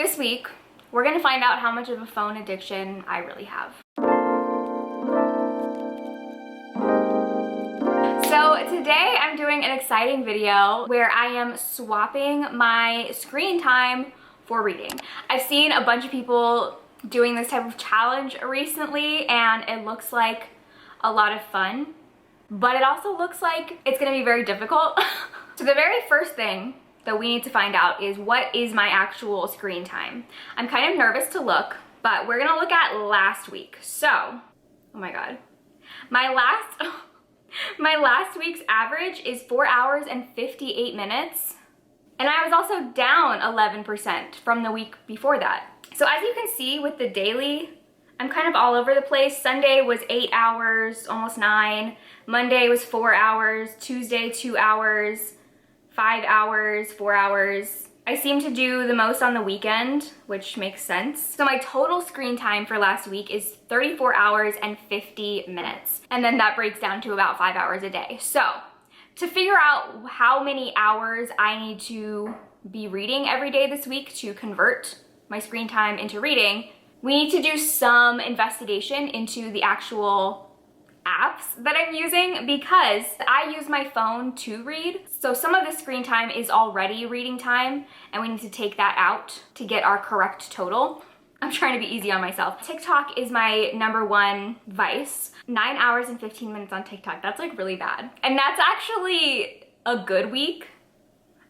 This week, we're gonna find out how much of a phone addiction I really have. So today I'm doing an exciting video where I am swapping my screen time for reading. I've seen a bunch of people doing this type of challenge recently and it looks like a lot of fun, but it also looks like it's gonna be very difficult. So the very first thing that we need to find out is what is my actual screen time. I'm kind of nervous to look, but we're gonna look at last week. So, oh my God. My last week's average is 4 hours and 58 minutes. And I was also down 11% from the week before that. So as you can see with the daily, I'm kind of all over the place. Sunday was 8 hours, almost 9. Monday was 4 hours. Tuesday, 2 hours. 5 hours, 4 hours. I seem to do the most on the weekend, which makes sense. So my total screen time for last week is 34 hours and 50 minutes. And then that breaks down to about 5 hours a day. So to figure out how many hours I need to be reading every day this week to convert my screen time into reading, we need to do some investigation into the actual apps that I'm using because I use my phone to read. So some of the screen time is already reading time and we need to take that out to get our correct total. I'm trying to be easy on myself. TikTok is my #1 vice. 9 hours and 15 minutes on TikTok. That's like really bad. And that's actually a good week.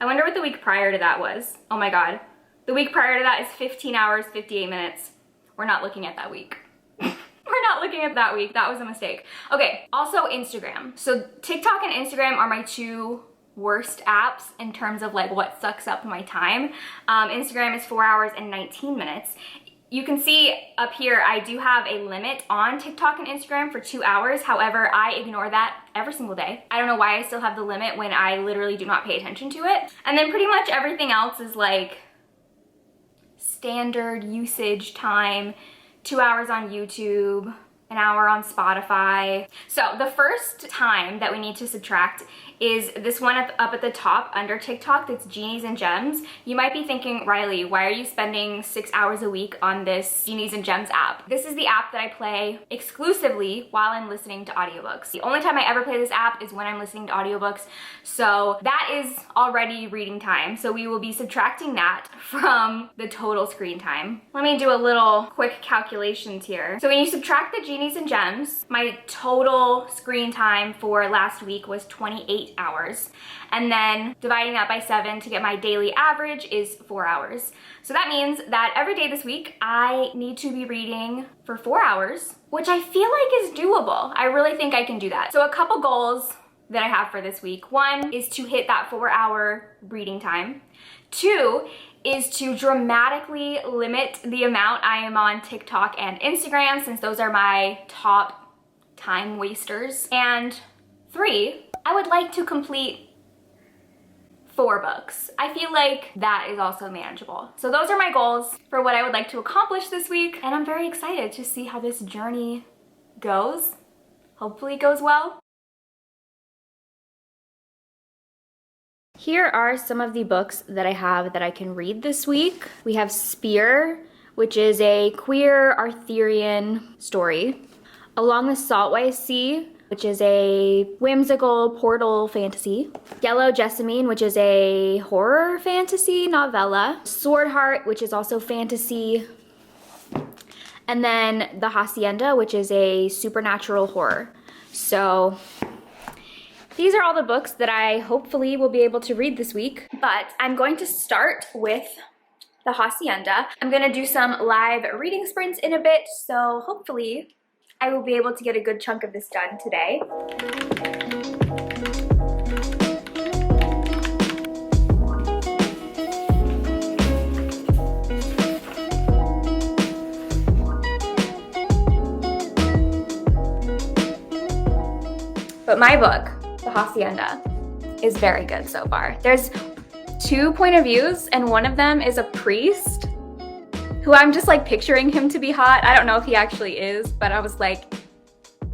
I wonder what the week prior to that was. Oh my God. The week prior to that is 15 hours, 58 minutes. We're not looking at that week. We're not looking at that week. That was a mistake. Okay, also Instagram. So TikTok and Instagram are my two worst apps in terms of like what sucks up my time. Instagram is 4 hours and 19 minutes. You can see up here, I do have a limit on TikTok and Instagram for 2 hours. However, I ignore that every single day. I don't know why I still have the limit when I literally do not pay attention to it. And then pretty much everything else is like standard usage time. 2 hours on YouTube, an hour on Spotify. So the first time that we need to subtract is this one up at the top under TikTok, that's Genies and Gems. You might be thinking, Riley, why are you spending 6 hours a week on this Genies and Gems app? This is the app that I play exclusively while I'm listening to audiobooks. The only time I ever play this app is when I'm listening to audiobooks. So that is already reading time. So we will be subtracting that from the total screen time. Let me do a little quick calculations here. So when you subtract the Genies and Gems, my total screen time for last week was 28 hours. And then dividing that by 7 to get my daily average is 4 hours. So that means that every day this week, I need to be reading for 4 hours, which I feel like is doable. I really think I can do that. So a couple goals that I have for this week. 1 is to hit that 4 hour reading time. 2 is to dramatically limit the amount I am on TikTok and Instagram, since those are my top time wasters. And 3, I would like to complete 4 books. I feel like that is also manageable. So those are my goals for what I would like to accomplish this week. And I'm very excited to see how this journey goes. Hopefully it goes well. Here are some of the books that I have that I can read this week. We have Spear, which is a queer Arthurian story. Along the Saltwater Sea, which is a whimsical portal fantasy. Yellow Jessamine, which is a horror fantasy novella. Swordheart, which is also fantasy. And then The Hacienda, which is a supernatural horror. So these are all the books that I hopefully will be able to read this week. But I'm going to start with The Hacienda. I'm gonna do some live reading sprints in a bit, so hopefully I will be able to get a good chunk of this done today. But my book, The Hacienda, is very good so far. There's 2 point of views, and one of them is a priest who I'm just like picturing him to be hot. I don't know if he actually is, but I was like,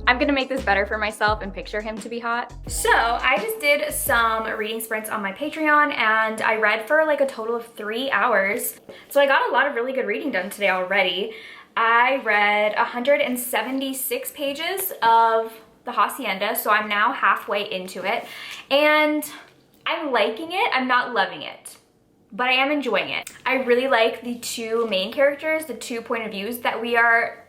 I'm gonna make this better for myself and picture him to be hot. So I just did some reading sprints on my Patreon and I read for like a total of 3 hours. So I got a lot of really good reading done today already. I read 176 pages of the Hacienda, so I'm now halfway into it. And I'm liking it, I'm not loving it, but I am enjoying it. I really like the two main characters, the two point of views that we are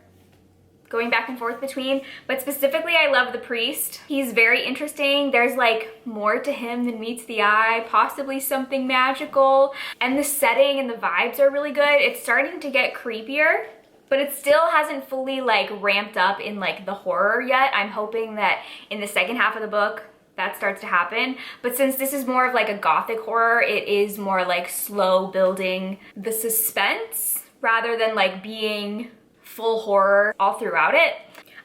going back and forth between, but specifically I love the priest. He's very interesting. There's like more to him than meets the eye, possibly something magical, and the setting and the vibes are really good. It's starting to get creepier, but it still hasn't fully like ramped up in like the horror yet. I'm hoping that in the second half of the book that starts to happen, but since this is more of like a gothic horror, it is more like slow building the suspense rather than like being full horror all throughout it.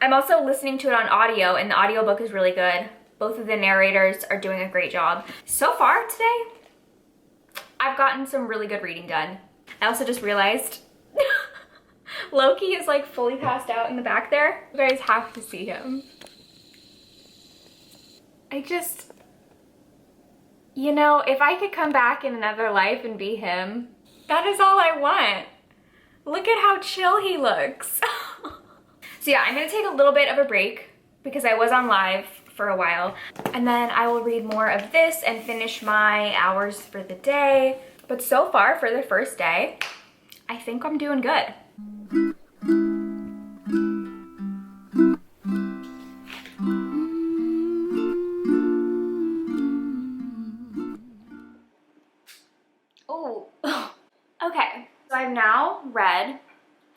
I'm also listening to it on audio and the audiobook is really good. Both of the narrators are doing a great job. So far today, I've gotten some really good reading done. I also just realized Loki is like fully passed out in the back there. You guys have to see him. You know, if I could come back in another life and be him, that is all I want. Look at how chill he looks. So yeah, I'm gonna take a little bit of a break because I was on live for a while, and then I will read more of this and finish my hours for the day. But so far for the first day, I think I'm doing good. Oh, okay. So I've now read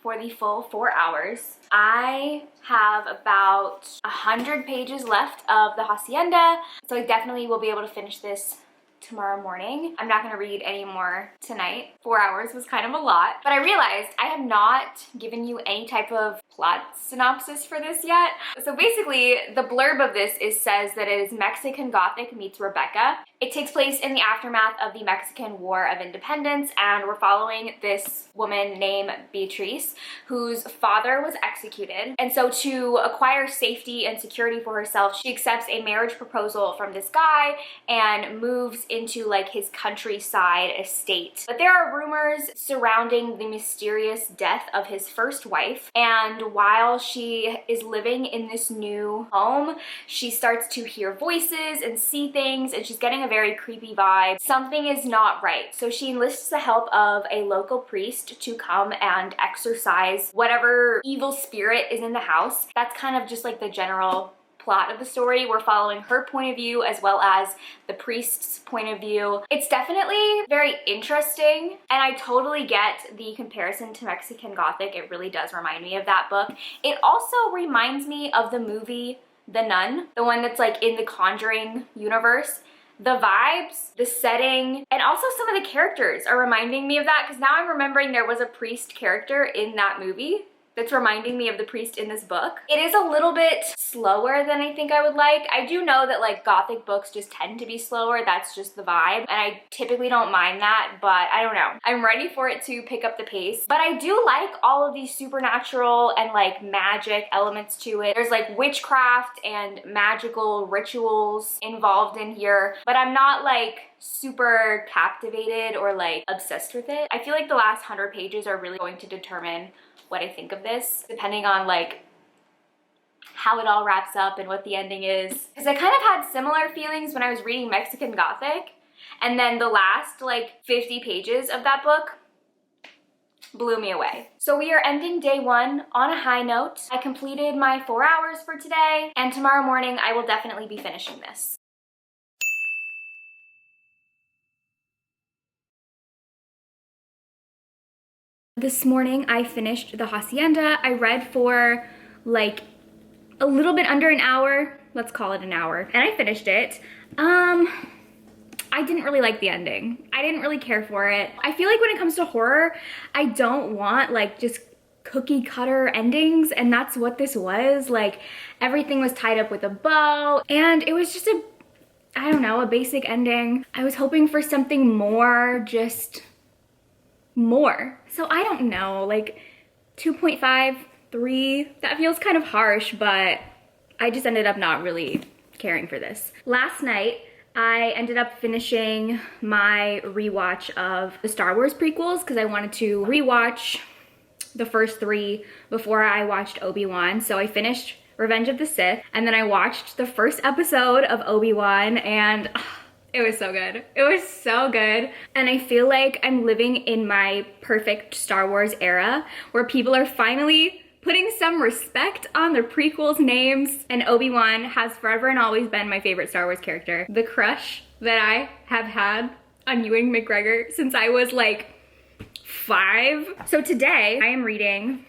for the full 4 hours. I have about 100 pages left of the Hacienda, so I definitely will be able to finish this tomorrow morning. I'm not gonna read any more tonight. 4 hours was kind of a lot, but I realized I have not given you any type of plot synopsis for this yet. So basically, the blurb of this says that it is Mexican Gothic meets Rebecca. It takes place in the aftermath of the Mexican War of Independence, and we're following this woman named Beatrice, whose father was executed. And so to acquire safety and security for herself, she accepts a marriage proposal from this guy and moves into like his countryside estate. But there are rumors surrounding the mysterious death of his first wife, and while she is living in this new home, she starts to hear voices and see things, and she's getting a very creepy vibe. Something is not right. So she enlists the help of a local priest to come and exorcise whatever evil spirit is in the house. That's kind of just like the general plot of the story. We're following her point of view as well as the priest's point of view. It's definitely very interesting, and I totally get the comparison to Mexican Gothic. It really does remind me of that book. It also reminds me of the movie The Nun, the one that's like in the Conjuring universe. The vibes, the setting, and also some of the characters are reminding me of that, because now I'm remembering there was a priest character in that movie that's reminding me of the priest in this book. It is a little bit slower than I think I would like. I do know that like Gothic books just tend to be slower. That's just the vibe, and I typically don't mind that, but I don't know. I'm ready for it to pick up the pace, but I do like all of these supernatural and like magic elements to it. There's like witchcraft and magical rituals involved in here, but I'm not like super captivated or like obsessed with it. I feel like the last 100 pages are really going to determine what I think of this, depending on like how it all wraps up and what the ending is. Because I kind of had similar feelings when I was reading Mexican Gothic, and then the last like 50 pages of that book blew me away. So we are ending day 1 on a high note. I completed my 4 hours for today, and tomorrow morning I will definitely be finishing this. This morning I finished the Hacienda. I read for like a little bit under an hour, let's call it an hour, and I finished it. I didn't really like the ending. I didn't really care for it. I feel like when it comes to horror, I don't want like just cookie cutter endings, and that's what this was. Like everything was tied up with a bow, and it was just I don't know, a basic ending. I was hoping for something more, just more. So I don't know, like 2.5, 3, that feels kind of harsh, but I just ended up not really caring for this. Last night, I ended up finishing my rewatch of the Star Wars prequels because I wanted to rewatch the first 3 before I watched Obi-Wan. So I finished Revenge of the Sith, and then I watched the first episode of Obi-Wan, and it was so good. It was so good. And I feel like I'm living in my perfect Star Wars era where people are finally putting some respect on their prequels' names. And Obi-Wan has forever and always been my favorite Star Wars character. The crush that I have had on Ewan McGregor since I was like 5. So today I am reading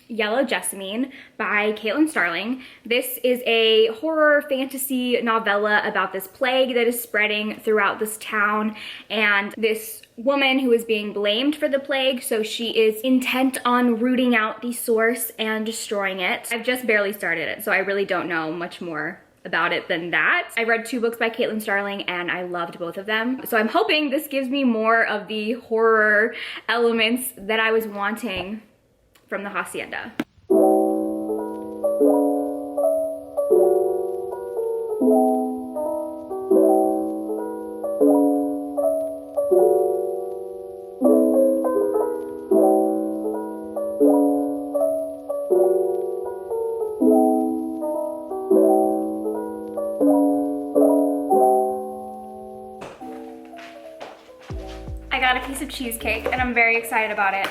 Yellow Jessamine by Caitlin Starling. This is a horror fantasy novella about this plague that is spreading throughout this town, and this woman who is being blamed for the plague, so she is intent on rooting out the source and destroying it. I've just barely started it, so I really don't know much more about it than that. I read 2 books by Caitlin Starling and I loved both of them. So I'm hoping this gives me more of the horror elements that I was wanting from the Hacienda. I got a piece of cheesecake and I'm very excited about it.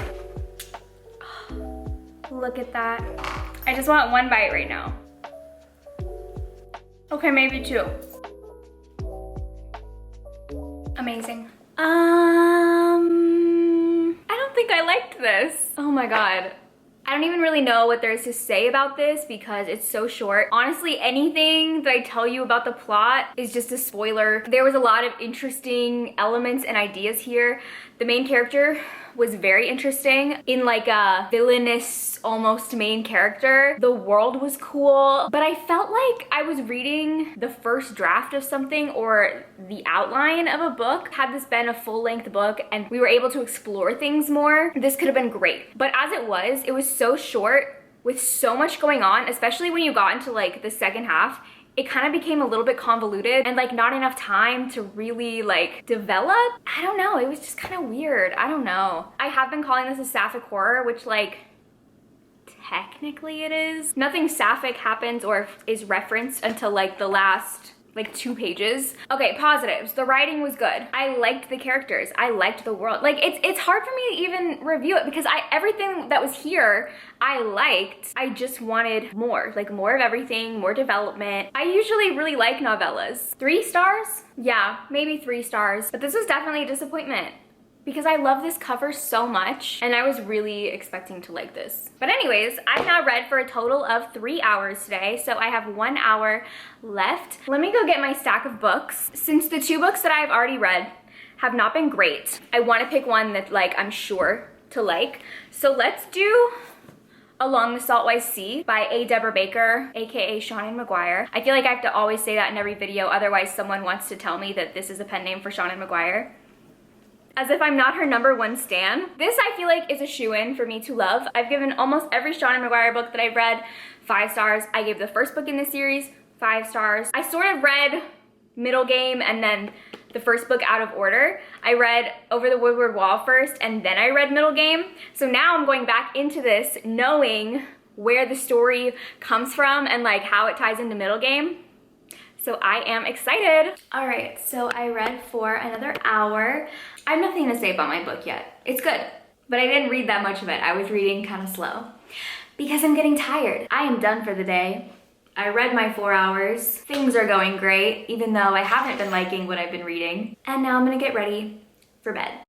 Look at that. I just want 1 bite right now. Okay, maybe 2. Amazing. I don't think I liked this. Oh my God. I don't even really know what there is to say about this because it's so short. Honestly, anything that I tell you about the plot is just a spoiler. There was a lot of interesting elements and ideas here. The main character was very interesting in like a villainous almost main character. The world was cool, but I felt like I was reading the first draft of something or the outline of a book. Had this been a full-length book and we were able to explore things more, this could have been great. But as it was so short with so much going on, especially when you got into like the second half. It kind of became a little bit convoluted and like not enough time to really like develop. I don't know, it was just kind of weird. I don't know. I have been calling this a sapphic horror, which like technically it is. Nothing sapphic happens or is referenced until like the last like 2 pages. Okay, positives. The writing was good. I liked the characters. I liked the world. Like it's hard for me to even review it because everything that was here I liked. I just wanted more, like more of everything, more development. I usually really like novellas. 3 stars? Yeah, maybe 3 stars. But this was definitely a disappointment because I love this cover so much and I was really expecting to like this. But anyways, I've now read for a total of 3 hours today, so I have 1 hour left. Let me go get my stack of books. Since the 2 books that I've already read have not been great, I want to pick one that like I'm sure to like. So let's do Along the Saltwise Sea by A. Deborah Baker, aka Seanan McGuire. I feel like I have to always say that in every video, otherwise someone wants to tell me that this is a pen name for Seanan McGuire. As if I'm not her #1 stan. This I feel like is a shoo-in for me to love. I've given almost every Seanan McGuire book that I've read 5 stars. I gave the first book in this series 5 stars. I sort of read Middle Game and then the first book out of order. I read Over the Woodward Wall first and then I read Middle Game. So now I'm going back into this knowing where the story comes from and like how it ties into Middle Game. So I am excited. All right, so I read for another hour. I have nothing to say about my book yet. It's good, but I didn't read that much of it. I was reading kind of slow because I'm getting tired. I am done for the day. I read my 4 hours. Things are going great, even though I haven't been liking what I've been reading. And now I'm gonna get ready for bed.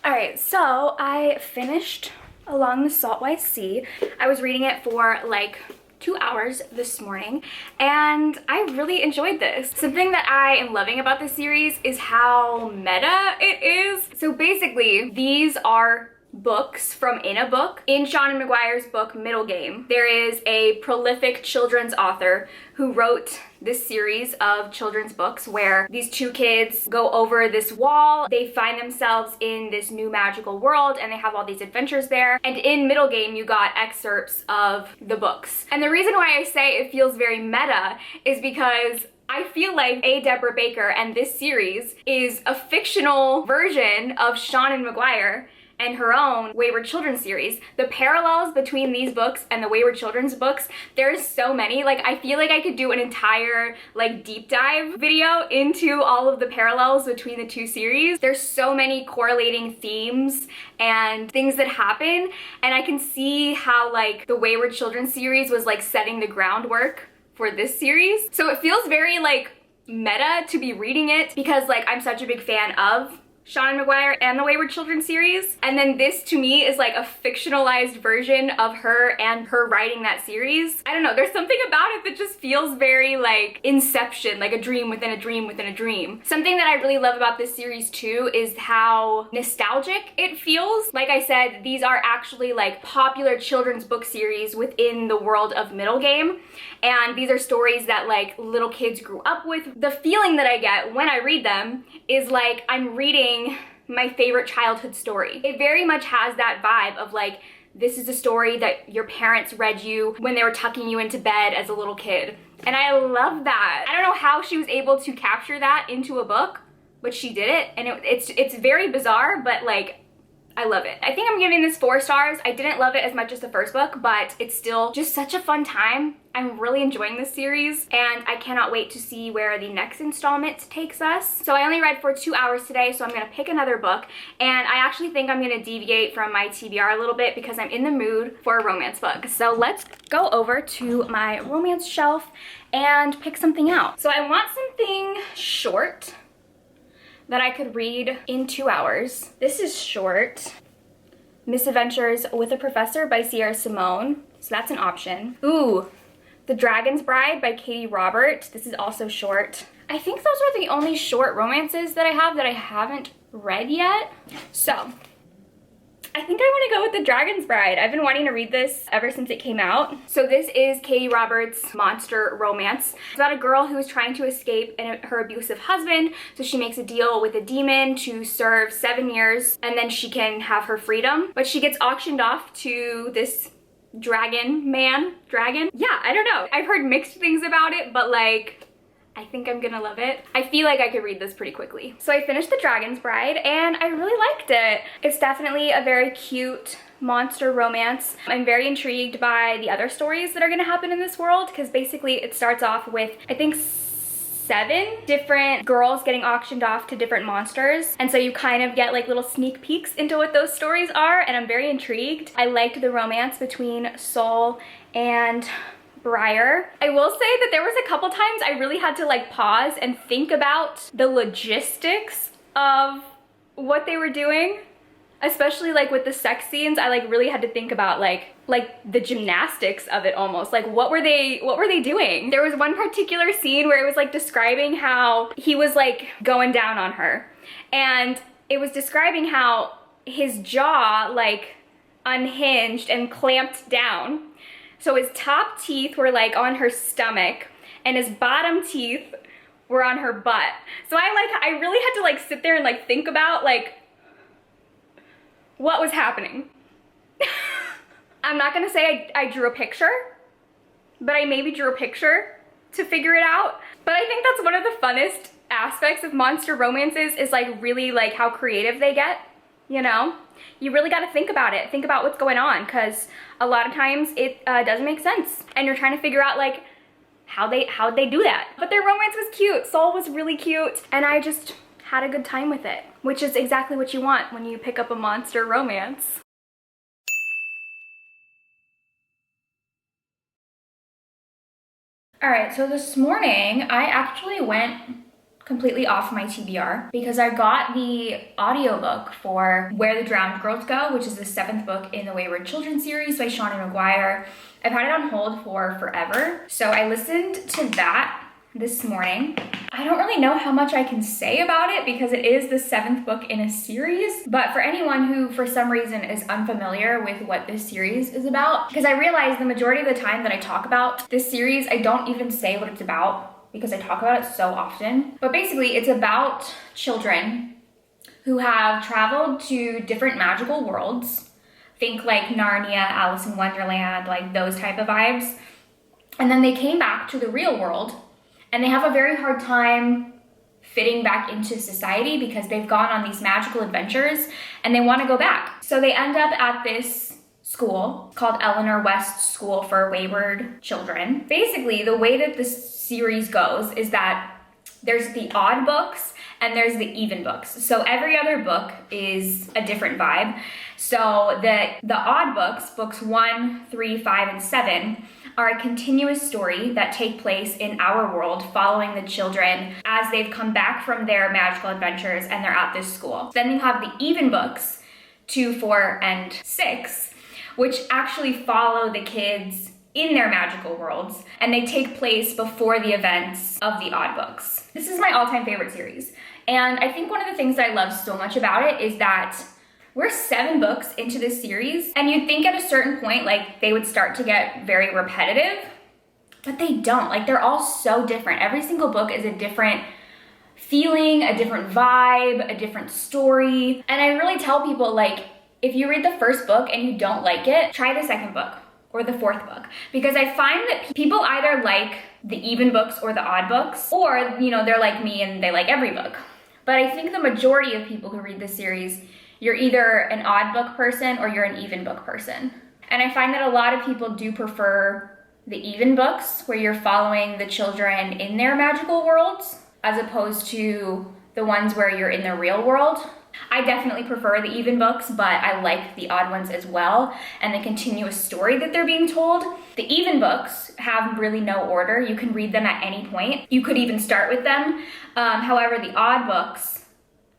All right, so I finished Along the Saltwise Sea. I was reading it for like 2 hours this morning and I really enjoyed this. Something that I am loving about this series is how meta it is. So basically these are books from in a book. In Seanan McGuire's book, Middle Game, there is a prolific children's author who wrote this series of children's books where these two kids go over this wall, they find themselves in this new magical world, and they have all these adventures there. And in Middle Game, you got excerpts of the books. And the reason why I say it feels very meta is because I feel like A. Deborah Baker and this series is a fictional version of Seanan McGuire and her own Wayward Children series. The parallels between these books and the Wayward Children's books, there's so many. Like, I feel like I could do an entire like deep dive video into all of the parallels between the two series. There's so many correlating themes and things that happen, and I can see how like the Wayward Children series was like setting the groundwork for this series. So it feels very like meta to be reading it because like I'm such a big fan of Seanan McGuire and the Wayward Children series. And then this to me is like a fictionalized version of her and her writing that series. I don't know, there's something about it that just feels very like Inception, like a dream within a dream within a dream. Something that I really love about this series too is how nostalgic it feels. Like I said, these are actually like popular children's book series within the world of Middle Game. And these are stories that like little kids grew up with. The feeling that I get when I read them is like I'm reading my favorite childhood story. It very much has that vibe of like, this is a story that your parents read you when they were tucking you into bed as a little kid. And I love that. I don't know how she was able to capture that into a book, but she did it. And it's very bizarre, but like, I love it. I think I'm giving this 4 stars. I didn't love it as much as the first book, but it's still just such a fun time. I'm really enjoying this series, and I cannot wait to see where the next installment takes us. So I only read for 2 hours today, so I'm gonna pick another book, and I actually think I'm gonna deviate from my TBR a little bit because I'm in the mood for a romance book. So let's go over to my romance shelf and pick something out. So I want something short that I could read in 2 hours. This is short. Misadventures with a Professor by Sierra Simone. So that's an option. Ooh, The Dragon's Bride by Katie Robert. This is also short. I think those are the only short romances that I have that I haven't read yet. So I think I want to go with The Dragon's Bride. I've been wanting to read this ever since it came out. So this is Katie Roberts' monster romance. It's about a girl who is trying to escape her abusive husband. So she makes a deal with a demon to serve 7 years and then she can have her freedom. But she gets auctioned off to this dragon man. Dragon? Yeah, I don't know. I've heard mixed things about it, but like, I think I'm gonna love it. I feel like I could read this pretty quickly. So I finished The Dragon's Bride and I really liked it. It's definitely a very cute monster romance. I'm very intrigued by the other stories that are gonna happen in this world because basically it starts off with, I think, 7 different girls getting auctioned off to different monsters. And so you kind of get like little sneak peeks into what those stories are, and I'm very intrigued. I liked the romance between Sol and Briar. I will say that there was a couple times I really had to like pause and think about the logistics of what they were doing, especially like with the sex scenes. I like really had to think about like the gymnastics of it almost. Like what were they doing? There was one particular scene where it was like describing how he was like going down on her, and it was describing how his jaw like unhinged and clamped down. So his top teeth were like on her stomach and his bottom teeth were on her butt. So I really had to like sit there and like think about like what was happening. I'm not gonna say I drew a picture, but I maybe drew a picture to figure it out. But I think that's one of the funnest aspects of monster romances is like really like how creative they get, you know? You really got to think about it. Think about what's going on, because a lot of times it doesn't make sense. And you're trying to figure out like how'd they do that. But their romance was cute. Sol was really cute. And I just had a good time with it, which is exactly what you want when you pick up a monster romance. All right, so this morning I actually went completely off my TBR because I got the audiobook for Where the Drowned Girls Go, which is the 7th book in the Wayward Children series by Seanan McGuire. I've had it on hold for forever. So I listened to that this morning. I don't really know how much I can say about it because it is the 7th book in a series, but for anyone who for some reason is unfamiliar with what this series is about, because I realize the majority of the time that I talk about this series, I don't even say what it's about because I talk about it so often. But basically it's about children who have traveled to different magical worlds. Think like Narnia, Alice in Wonderland, like those type of vibes. And then they came back to the real world and they have a very hard time fitting back into society because they've gone on these magical adventures and they want to go back. So they end up at this school called Eleanor West School for Wayward Children. Basically, the way that this series goes is that there's the odd books and there's the even books. So every other book is a different vibe. So the odd books, books 1, 3, 5, and 7, are a continuous story that take place in our world following the children as they've come back from their magical adventures and they're at this school. Then you have the even books, 2, 4, and 6, which actually follow the kids in their magical worlds, and they take place before the events of the odd books. This is my all-time favorite series, and I think one of the things that I love so much about it is that we're 7 books into this series, and you'd think at a certain point, like, they would start to get very repetitive, but they don't. Like, they're all so different. Every single book is a different feeling, a different vibe, a different story. And I really tell people, like, if you read the first book and you don't like it, try the second book or the 4th book. Because I find that people either like the even books or the odd books, or, you know, they're like me and they like every book. But I think the majority of people who read this series, you're either an odd book person or you're an even book person. And I find that a lot of people do prefer the even books where you're following the children in their magical worlds as opposed to the ones where you're in the real world. I definitely prefer the even books, but I like the odd ones as well and the continuous story that they're being told. The even books have really no order. You can read them at any point. You could even start with them. However, the odd books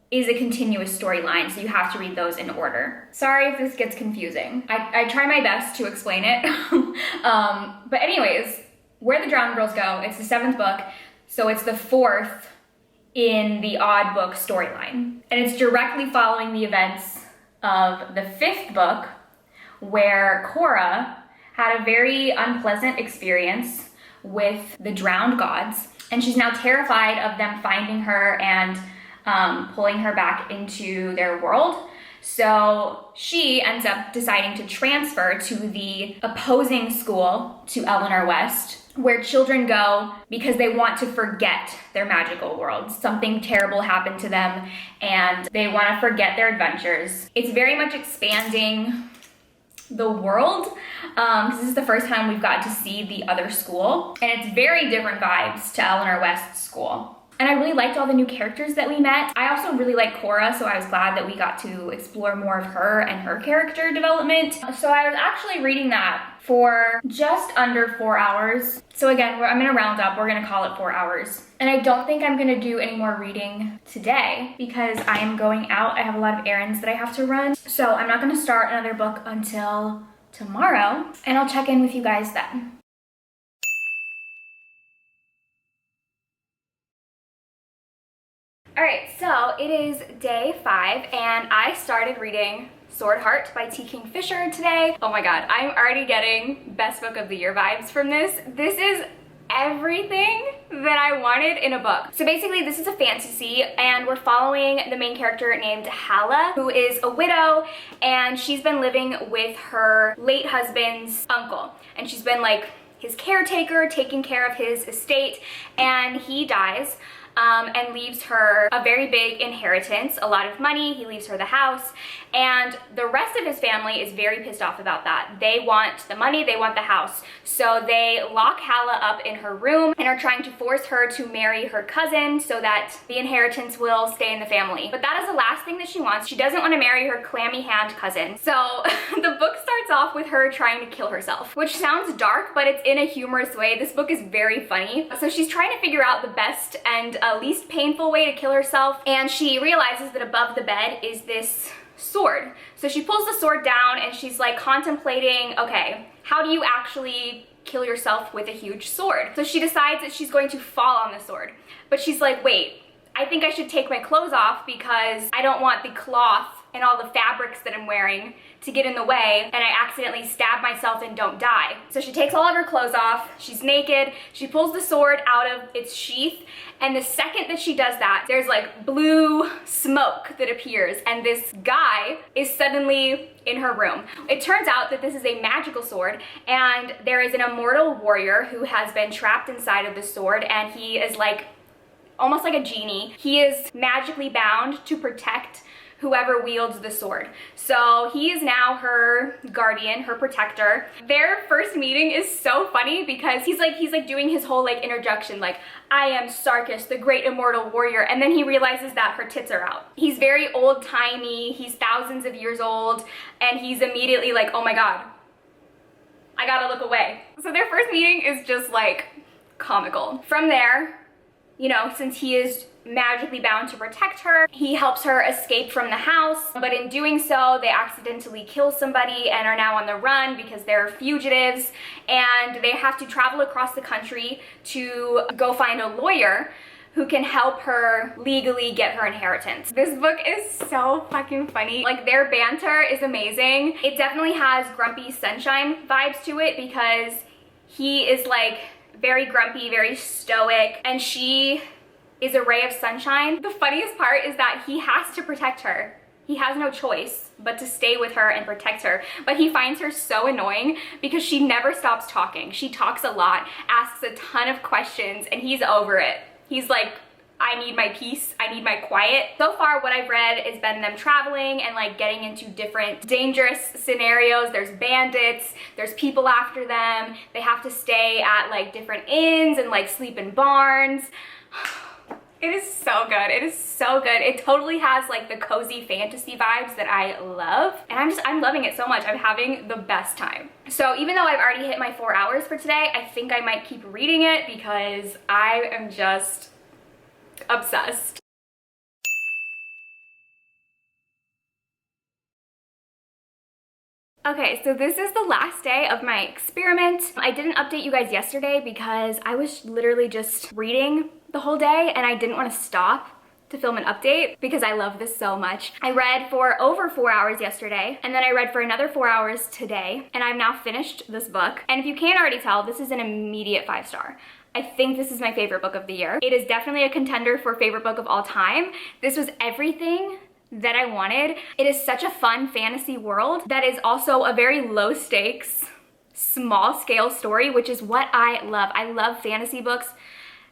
is a continuous storyline, so you have to read those in order. Sorry if this gets confusing. I try my best to explain it. But anyways, Where the Drowned Girls Go, it's the 7th book, so it's the 4th in the odd book storyline. And it's directly following the events of the 5th book, where Cora had a very unpleasant experience with the drowned gods, and she's now terrified of them finding her and pulling her back into their world. So she ends up deciding to transfer to the opposing school to Eleanor West, where children go because they want to forget their magical world. Something terrible happened to them and they want to forget their adventures. It's very much expanding the world. This is the first time we've got to see the other school, and it's very different vibes to Eleanor West's school. And I really liked all the new characters that we met. I also really like Cora, so I was glad that we got to explore more of her and her character development. So I was actually reading that for just under 4 hours. So again, I'm gonna round up, we're gonna call it 4 hours. And I don't think I'm gonna do any more reading today because I am going out. I have a lot of errands that I have to run. So I'm not gonna start another book until tomorrow, and I'll check in with you guys then. All right, so it is day 5 and I started reading Sword Heart by T. Kingfisher today. Oh my God, I'm already getting best book of the year vibes from this. This is everything that I wanted in a book. So basically this is a fantasy and we're following the main character named Hala, who is a widow, and she's been living with her late husband's uncle, and she's been like his caretaker, taking care of his estate, and he dies. And leaves her a very big inheritance, a lot of money. He leaves her the house, and the rest of his family is very pissed off about that. They want the money, they want the house. So they lock Hala up in her room and are trying to force her to marry her cousin so that the inheritance will stay in the family. But that is the last thing that she wants. She doesn't want to marry her clammy hand cousin. So the book starts off with her trying to kill herself, which sounds dark, but it's in a humorous way. This book is very funny. So she's trying to figure out the best and least painful way to kill herself, and she realizes that above the bed is this sword. So she pulls the sword down and she's like contemplating, okay, how do you actually kill yourself with a huge sword. So she decides that she's going to fall on the sword. But she's like, wait, I think I should take my clothes off because I don't want the cloth and all the fabrics that I'm wearing to get in the way and I accidentally stab myself and don't die. So she takes all of her clothes off, she's naked, she pulls the sword out of its sheath, and the second that she does that, there's like blue smoke that appears, and this guy is suddenly in her room. It turns out that this is a magical sword, and there is an immortal warrior who has been trapped inside of the sword, and he is like almost like a genie. He is magically bound to protect whoever wields the sword. So he is now her guardian, her protector. Their first meeting is so funny because he's like doing his whole like introduction, like, I am Sarkis, the great immortal warrior, and then he realizes that her tits are out. He's very old-timey, he's thousands of years old, and he's immediately like, oh my god, I gotta look away. So their first meeting is just like comical. From there, you know, since he is magically bound to protect her, he helps her escape from the house, but in doing so, they accidentally kill somebody and are now on the run because they're fugitives, and they have to travel across the country to go find a lawyer who can help her legally get her inheritance. This book is so fucking funny. Like, their banter is amazing. It definitely has Grumpy Sunshine vibes to it because he is like very grumpy, very stoic, and she is a ray of sunshine. The funniest part is that he has to protect her. He has no choice but to stay with her and protect her. But he finds her so annoying because she never stops talking. She talks a lot, asks a ton of questions, and he's over it. He's like, I need my peace, I need my quiet. So far, what I've read has been them traveling and like getting into different dangerous scenarios. There's bandits, there's people after them. They have to stay at like different inns and like sleep in barns. It is so good. It is so good. It totally has like the cozy fantasy vibes that I love. And I'm loving it so much. I'm having the best time. So even though I've already hit my 4 hours for today, I think I might keep reading it because I am just obsessed. Okay, so this is the last day of my experiment. I didn't update you guys yesterday because I was literally just reading the whole day and I didn't want to stop to film an update because I love this so much. I read for over 4 hours yesterday, and then I read for another 4 hours today, and I've now finished this book. And if you can't already tell, this is an immediate 5-star. I think this is my favorite book of the year. It is definitely a contender for favorite book of all time. This was everything that I wanted. It is such a fun fantasy world that is also a very low stakes, small scale story, which is what I love. I love fantasy books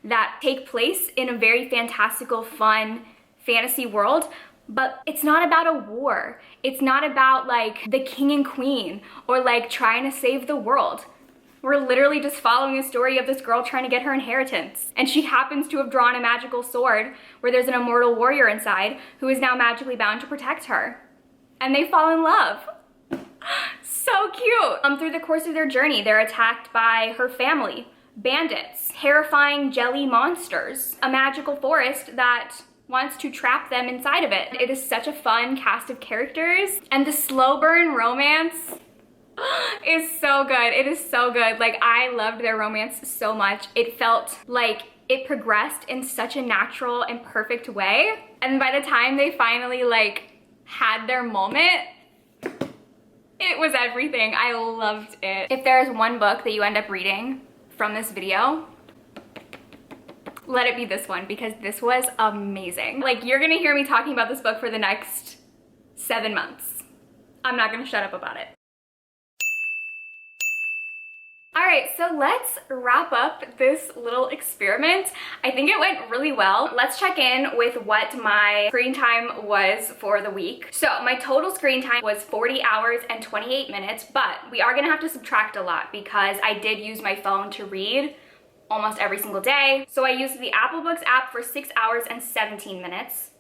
that take place in a very fantastical, fun fantasy world, but it's not about a war. It's not about like the king and queen or like trying to save the world. We're literally just following a story of this girl trying to get her inheritance. And she happens to have drawn a magical sword where there's an immortal warrior inside who is now magically bound to protect her. And they fall in love. So cute. Through the course of their journey, they're attacked by her family, bandits, terrifying jelly monsters, a magical forest that wants to trap them inside of it. It is such a fun cast of characters, and the slow burn romance is so good. It is so good. Like, I loved their romance so much. It felt like it progressed in such a natural and perfect way. And by the time they finally like had their moment, it was everything. I loved it. If there's one book that you end up reading from this video, let it be this one, because this was amazing. Like, you're gonna hear me talking about this book for the next 7 months. I'm not gonna shut up about it. All right, so let's wrap up this little experiment. I think it went really well. Let's check in with what my screen time was for the week. So my total screen time was 40 hours and 28 minutes, but we are gonna have to subtract a lot because I did use my phone to read almost every single day. So I used the Apple Books app for 6 hours and 17 minutes.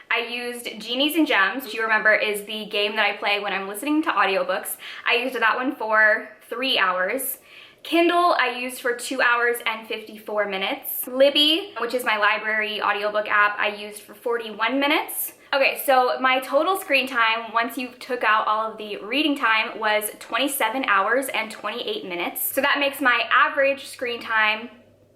I used Genies and Gems, which you remember is the game that I play when I'm listening to audiobooks. I used that one for 3 hours. Kindle I used for 2 hours and 54 minutes. Libby, which is my library audiobook app, I used for 41 minutes. Okay, so my total screen time, once you took out all of the reading time, was 27 hours and 28 minutes. So that makes my average screen time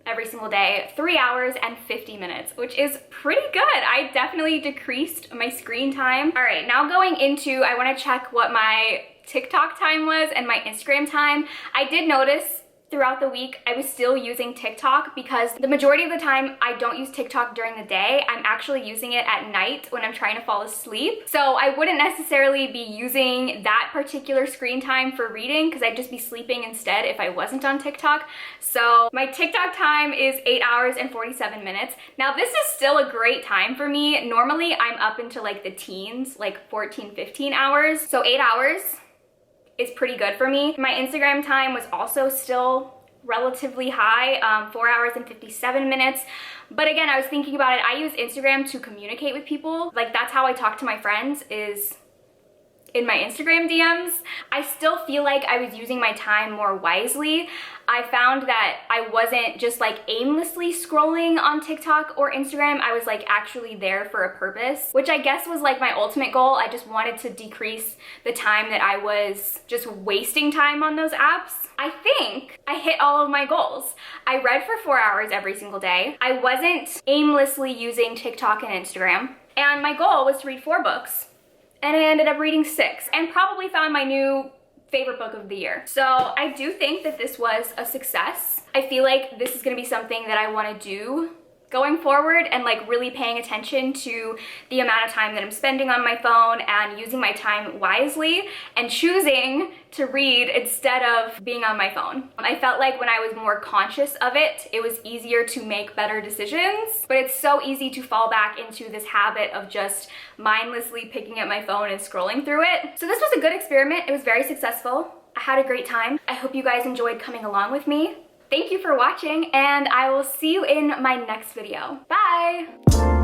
every single day 3 hours and 50 minutes, which is pretty good. I definitely decreased my screen time. All right, now going into, I wanna check what my TikTok time was and my Instagram time. I did notice throughout the week, I was still using TikTok because the majority of the time I don't use TikTok during the day. I'm actually using it at night when I'm trying to fall asleep. So I wouldn't necessarily be using that particular screen time for reading because I'd just be sleeping instead if I wasn't on TikTok. So my TikTok time is 8 hours and 47 minutes. Now this is still a great time for me. Normally I'm up into like the teens, like 14, 15 hours. So 8 hours is pretty good for me. My Instagram time was also still relatively high, 4 hours and 57 minutes. But again, I was thinking about it, I use Instagram to communicate with people. Like that's how I talk to my friends, is in my Instagram DMs. I still feel like I was using my time more wisely. I found that I wasn't just like aimlessly scrolling on TikTok or Instagram. I was like actually there for a purpose, which I guess was like my ultimate goal. I just wanted to decrease the time that I was just wasting time on those apps. I think I hit all of my goals. I read for 4 hours every single day. I wasn't aimlessly using TikTok and Instagram. And my goal was to read 4 books. And I ended up reading 6 and probably found my new favorite book of the year. So I do think that this was a success. I feel like this is gonna be something that I wanna do going forward, and like really paying attention to the amount of time that I'm spending on my phone and using my time wisely and choosing to read instead of being on my phone. I felt like when I was more conscious of it, it was easier to make better decisions, but it's so easy to fall back into this habit of just mindlessly picking up my phone and scrolling through it. So this was a good experiment. It was very successful. I had a great time. I hope you guys enjoyed coming along with me. Thank you for watching, and I will see you in my next video. Bye!